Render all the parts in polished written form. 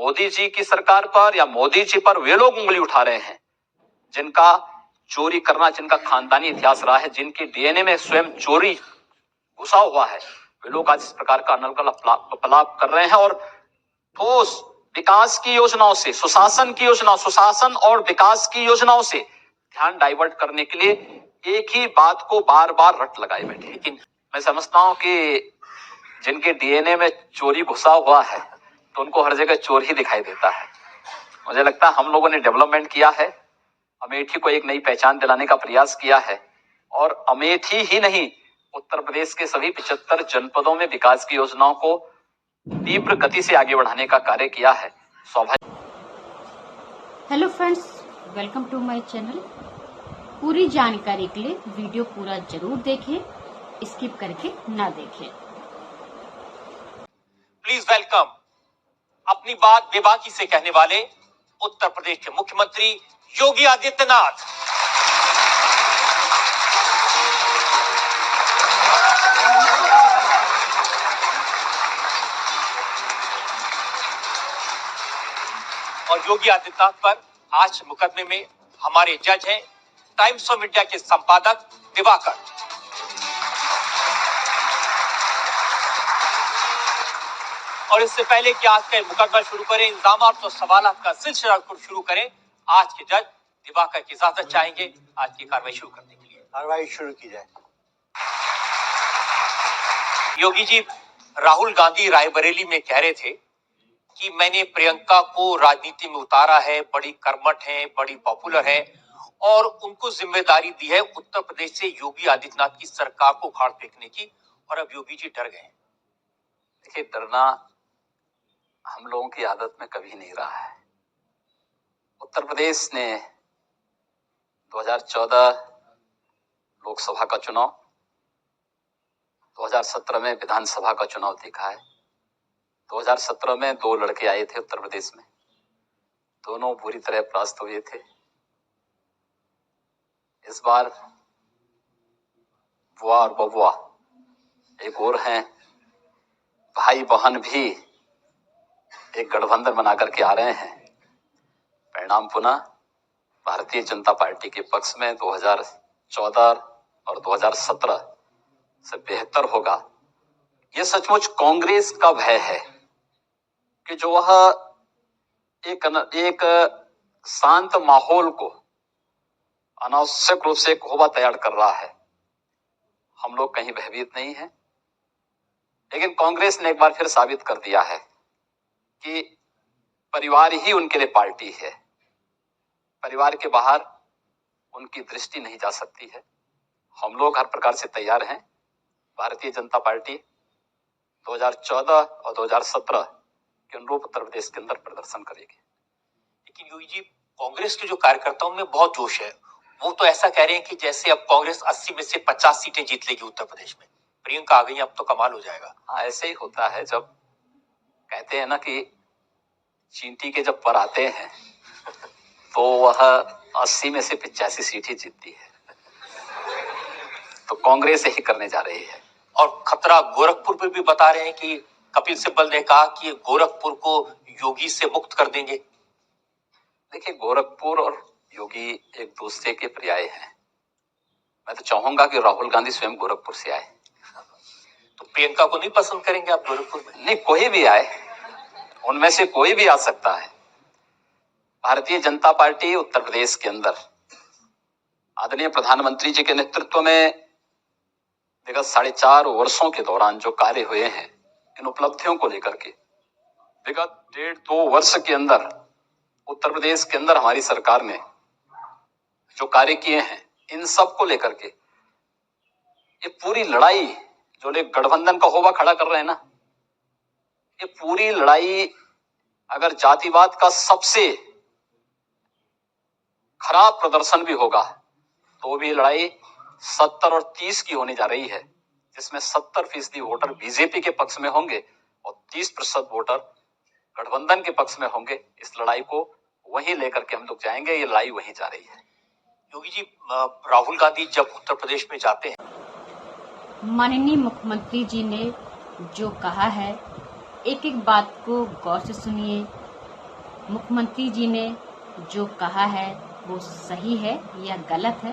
मोदी जी की सरकार पर या मोदी जी पर वे लोग उंगली उठा रहे हैं जिनका चोरी करना, जिनका खानदानी इतिहास रहा है, जिनकी डीएनए में स्वयं चोरी घुसा हुआ है, वे लोग आज इस प्रकार का अनर्गल कर रहे हैं और ठोस विकास की योजनाओं से, सुशासन की योजना, सुशासन और विकास की योजनाओं से ध्यान डाइवर्ट करने के लिए एक ही बात को बार बार रट लगाए बैठे। लेकिन मैं समझता हूं कि जिनके डीएनए में चोरी घुसा हुआ है तो उनको हर जगह चोर ही दिखाई देता है। मुझे लगता है हम लोगों ने डेवलपमेंट किया है, अमेठी को एक नई पहचान दिलाने का प्रयास किया है और अमेठी ही नहीं, उत्तर प्रदेश के सभी 75 जनपदों में विकास की योजनाओं को तीव्र गति से आगे बढ़ाने का कार्य किया है। Hello friends, welcome to my channel. पूरी जानकारी के लिए वीडियो पूरा जरूर देखें, स्किप करके ना देखें। प्लीज वेलकम अपनी बात बेबाकी से कहने वाले उत्तर प्रदेश के मुख्यमंत्री योगी आदित्यनाथ। और योगी आदित्यनाथ पर आज मुकदमे में हमारे जज हैं टाइम्स ऑफ इंडिया के संपादक दिवाकर। और इससे पहले कि आज का मुकदमा शुरू करें, इल्जामात और सवालात का सिलसिला शुरू करें, आज के जज दिवाकर की इजाजत चाहेंगे आज की कार्रवाई शुरू करने के लिए। कार्रवाई शुरू की जाए। योगी जी, राहुल गांधी रायबरेली में कह रहे थे कि मैंने प्रियंका को राजनीति में उतारा है, बड़ी कर्मठ है, बड़ी पॉपुलर है और उनको जिम्मेदारी दी है उत्तर प्रदेश से योगी आदित्यनाथ की सरकार को उखाड़ फेंकने की, और अब योगी जी डर गए। देखिए, डरना हम लोगों की आदत में कभी नहीं रहा है। उत्तर प्रदेश ने 2014 लोकसभा का चुनाव, 2017 में विधानसभा का चुनाव देखा है। 2017 में 2 लड़के आए थे उत्तर प्रदेश में, दोनों बुरी तरह परास्त हुए थे। इस बार बुआ और बबुआ एक और हैं, भाई बहन भी एक गठबंधन बना करके आ रहे हैं। परिणाम पुनः भारतीय जनता पार्टी के पक्ष में 2014 और 2017 से बेहतर होगा। यह सचमुच कांग्रेस का भय है कि जो वह एक शांत माहौल को अनावश्यक रूप से एक होबा तैयार कर रहा है। हम लोग कहीं भयभीत नहीं हैं, लेकिन कांग्रेस ने एक बार फिर साबित कर दिया है कि परिवार ही उनके लिए पार्टी है। परिवार के बाहर उनकी दृष्टि नहीं जा सकती है। हम लोग हर प्रकार से तैयार हैं। भारतीय जनता पार्टी 2014 और 2017 के अनुरूप उत्तर प्रदेश के अंदर प्रदर्शन करेगी। लेकिन योगी जी, कांग्रेस के जो कार्यकर्ताओं में बहुत जोश है, वो तो ऐसा कह रहे हैं कि जैसे अब कांग्रेस 80 में से 50 सीटें जीत लेगी उत्तर प्रदेश में। प्रियंका आ गई, अब तो कमाल हो जाएगा। हाँ, ऐसे ही होता है। जब कहते हैं ना कि चींटी के जब पर आते हैं तो वह 80 में से 85 सीट ही जीतती है। तो कांग्रेस यही करने जा रही है। और खतरा गोरखपुर पर भी बता रहे हैं कि कपिल सिब्बल ने कहा कि गोरखपुर को योगी से मुक्त कर देंगे। देखिए, गोरखपुर और योगी एक दूसरे के पर्याय हैं। मैं तो चाहूंगा कि राहुल गांधी स्वयं गोरखपुर से आए। तो प्रियंका को नहीं पसंद करेंगे आप गोरखपुर में? नहीं, कोई भी आए, उनमें से कोई भी आ सकता है। भारतीय जनता पार्टी उत्तर प्रदेश के अंदर आदरणीय प्रधानमंत्री जी के नेतृत्व में विगत 4.5 वर्षों के दौरान जो कार्य हुए हैं, इन उपलब्धियों को लेकर के विगत 1.5-2 वर्ष के अंदर उत्तर प्रदेश के अंदर हमारी सरकार ने जो कार्य किए हैं, इन सब को लेकर के ये पूरी लड़ाई जो लोग गठबंधन का होवा खड़ा कर रहे हैं ना, ये पूरी लड़ाई अगर जातिवाद का सबसे खराब प्रदर्शन भी होगा तो भी लड़ाई 70 और 30 की होने जा रही है, जिसमें 70% वोटर बीजेपी के पक्ष में होंगे और 30% वोटर गठबंधन के पक्ष में होंगे। इस लड़ाई को वहीं लेकर के हम लोग जाएंगे। ये लड़ाई वहीं जा रही है। योगी जी, राहुल गांधी जब उत्तर प्रदेश में जाते हैं, माननीय मुख्यमंत्री जी ने जो कहा है, एक एक बात को गौर से सुनिए, मुख्यमंत्री जी ने जो कहा है वो सही है या गलत है,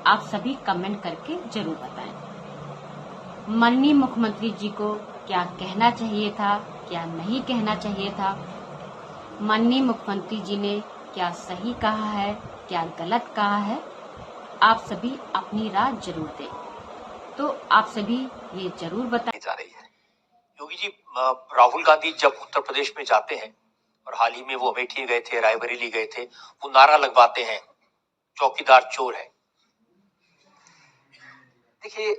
आप सभी कमेंट करके जरूर बताएं। माननीय मुख्यमंत्री जी को क्या कहना चाहिए था, क्या नहीं कहना चाहिए था, माननीय मुख्यमंत्री जी ने क्या सही कहा है, क्या गलत कहा है, आप सभी अपनी राय जरूर दें। तो आप सभी ये जरूर बताएं। जा रही है। योगी जी, राहुल गांधी जब उत्तर प्रदेश में जाते हैं, और हाल ही में वो अमेठी गए थे, रायबरेली गए थे, वो नारा लगवाते हैं चौकीदार चोर है। देखिए,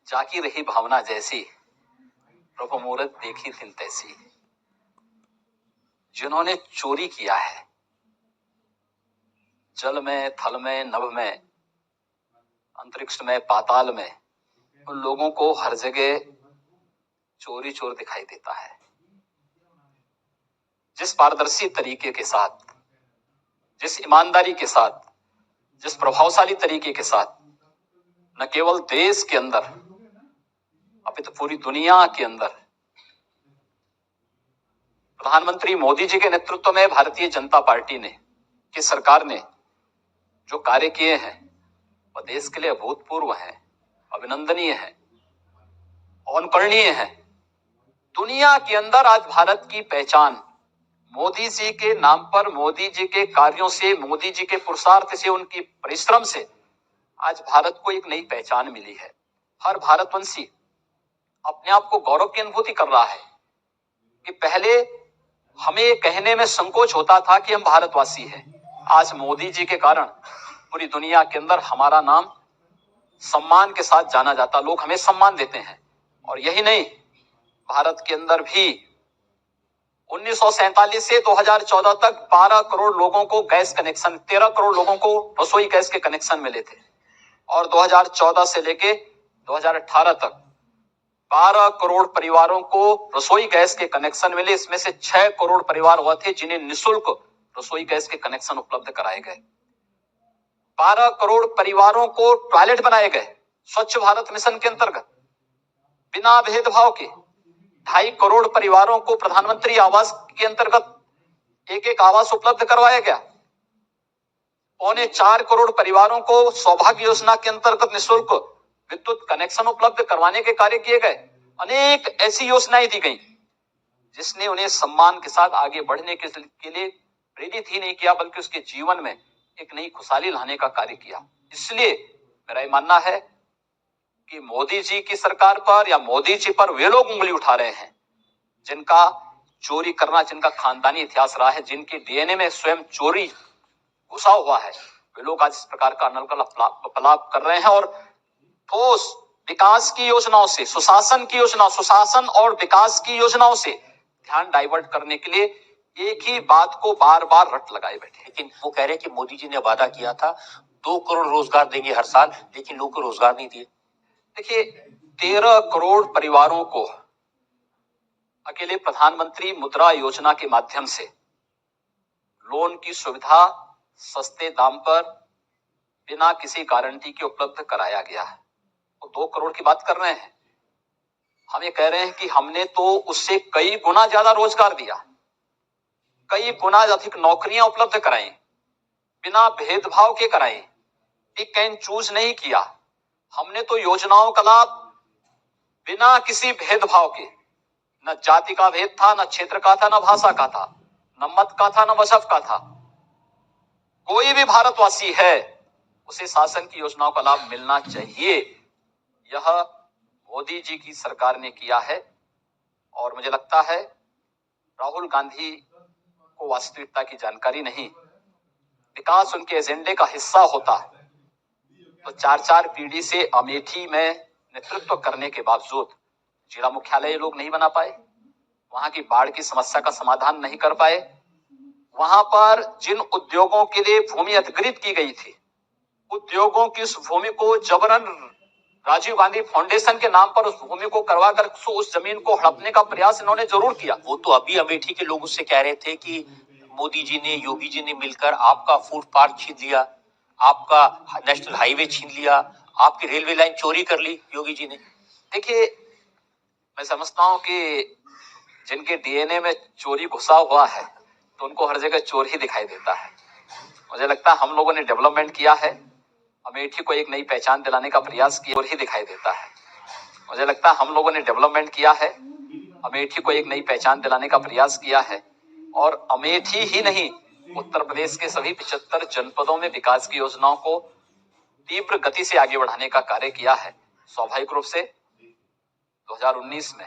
जाकी रही भावना जैसी, प्रभु मुहूर्त देखी दिन तैसी। जिन्होंने चोरी किया है, जल में, थल में, नभ में, अंतरिक्ष में, पाताल में, उन लोगों को हर जगह चोरी चोर दिखाई देता है। जिस पारदर्शी तरीके के साथ, जिस ईमानदारी के साथ, जिस प्रभावशाली तरीके के साथ न केवल देश के अंदर अपितु पूरी दुनिया के अंदर प्रधानमंत्री मोदी जी के नेतृत्व में भारतीय जनता पार्टी ने, की सरकार ने जो कार्य किए हैं वह देश के लिए अभूतपूर्व हैं, अभिनंदनीय हैं, अनुकरणीय हैं। दुनिया के अंदर आज भारत की पहचान मोदी जी के नाम पर, मोदी जी के कार्यों से, मोदी जी के पुरुषार्थ से, उनकी परिश्रम से आज भारत को एक नई पहचान मिली है। हर भारतवंशी अपने आप को गौरव की अनुभूति कर रहा है कि पहले हमें कहने में संकोच होता था कि हम भारतवासी हैं। आज मोदी जी के कारण पूरी दुनिया के अंदर हमारा नाम सम्मान के साथ जाना जाता, लोग हमें सम्मान देते हैं। और यही नहीं, भारत के अंदर भी 1947 से 2014 तक 12 करोड़ लोगों को गैस कनेक्शन, 13 करोड़ लोगों को रसोई गैस के कनेक्शन मिले थे। और 2014 से लेके 2018 तक 12 करोड़ परिवारों को रसोई गैस के कनेक्शन मिले। इसमें से 6 करोड़ परिवार हुए थे जिन्हें निःशुल्क रसोई गैस के कनेक्शन उपलब्ध कराए गए। 12 करोड़ परिवारों को टॉयलेट बनाए गए स्वच्छ भारत मिशन के अंतर्गत बिना भेदभाव के। 2.5 करोड़ परिवारों को प्रधानमंत्री आवास के अंतर्गत एक आवास उपलब्ध करवाया गया। 4.25 करोड़ परिवारों को सौभाग्य योजना के अंतर्गत निःशुल्क विद्युत कनेक्शन उपलब्ध करवाने के कार्य किए गए। अनेक ऐसी योजनाएं दी गई जिसने उन्हें सम्मान के साथ आगे बढ़ने के लिए प्रेरित ही नहीं किया, बल्कि उसके जीवन में एक नई खुशहाली लाने का कार्य किया। इसलिए मेरा यह मानना है कि मोदी जी की सरकार पर या मोदी जी पर वे लोग उंगली उठा रहे हैं जिनका चोरी करना, जिनका खानदानी इतिहास रहा है, जिनके डीएनए में स्वयं चोरी घुसा हुआ है, वे लोग आज इस प्रकार का अनर्गल कर रहे हैं। और ठोस विकास की योजनाओं से, सुशासन की योजना, सुशासन और विकास की योजनाओं से ध्यान डाइवर्ट करने के लिए एक ही बात को बार बार रट लगाए बैठे। लेकिन वो कह रहे हैं कि मोदी जी ने वादा किया था 2 करोड़ रोजगार देंगे हर साल, लेकिन लोगों को रोजगार नहीं दिए। देखिए, 13 करोड़ परिवारों को अकेले प्रधानमंत्री मुद्रा योजना के माध्यम से लोन की सुविधा सस्ते दाम पर बिना किसी गारंटी के उपलब्ध कराया गया है। वो 2 करोड़ की बात कर रहे हैं। हम ये कह रहे हैं कि हमने तो उससे कई गुना ज्यादा रोजगार दिया, कई गुना अधिक नौकरियां उपलब्ध कराई, बिना भेदभाव के कराई, पिक एंड चूज नहीं किया। हमने तो योजनाओं का लाभ बिना किसी भेदभाव के, न जाति का भेद था, न क्षेत्र का था, न भाषा का था, न मत का था, न मजहब का था। कोई भी भारतवासी है उसे शासन की योजनाओं का लाभ मिलना चाहिए। यह मोदी जी की सरकार ने किया है। और मुझे लगता है राहुल गांधी को वास्तविकता की जानकारी नहीं, विकास उनके एजेंडे का हिस्सा होता तो 4-4 पीढ़ी से अमेठी में नेतृत्व करने के बावजूद जिला मुख्यालय ये लोग नहीं बना पाए, वहां की बाढ़ की समस्या का समाधान नहीं कर पाए, वहां पर जिन उद्योगों के लिए भूमि अधिग्रहित की गई थी, उद्योगों की उस भूमि को जबरन राजीव गांधी फाउंडेशन के नाम पर उस भूमि को करवा कर उस जमीन को हड़पने का प्रयास इन्होंने जरूर किया। वो तो अभी अमेठी के लोग उससे कह रहे थे कि मोदी जी ने, योगी जी ने मिलकर आपका फूड पार्क छीन लिया, आपका नेशनल हाईवे छीन लिया, आपकी रेलवे लाइन चोरी कर ली योगी जी ने। देखिए, मैं समझता हूं कि जिनके डीएनए में चोरी घुसा हुआ है तो उनको हर जगह चोर ही दिखाई देता है। मुझे लगता है हम लोगों ने डेवलपमेंट किया है, अमेठी को एक नई पहचान दिलाने का प्रयास किया, चोर ही दिखाई देता है। मुझे लगता है हम लोगों ने डेवलपमेंट किया है, अमेठी को एक नई पहचान दिलाने का प्रयास किया है और अमेठी ही नहीं उत्तर प्रदेश के सभी 75 जनपदों में विकास की योजनाओं को तीव्र गति से आगे बढ़ाने का कार्य किया है। स्वाभाविक रूप से 2019 में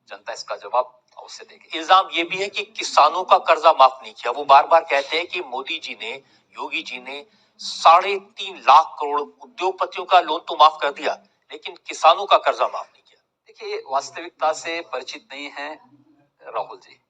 जनता इसका जवाब अवश्य देगी। इल्जाम ये भी है कि किसानों का कर्जा माफ नहीं किया। वो बार बार कहते हैं कि मोदी जी ने, योगी जी ने 3.5 लाख करोड़ उद्योगपतियों का लोन तो माफ कर दिया, लेकिन किसानों का कर्जा माफ नहीं किया। देखिए, वास्तविकता से परिचित नहीं है राहुल जी।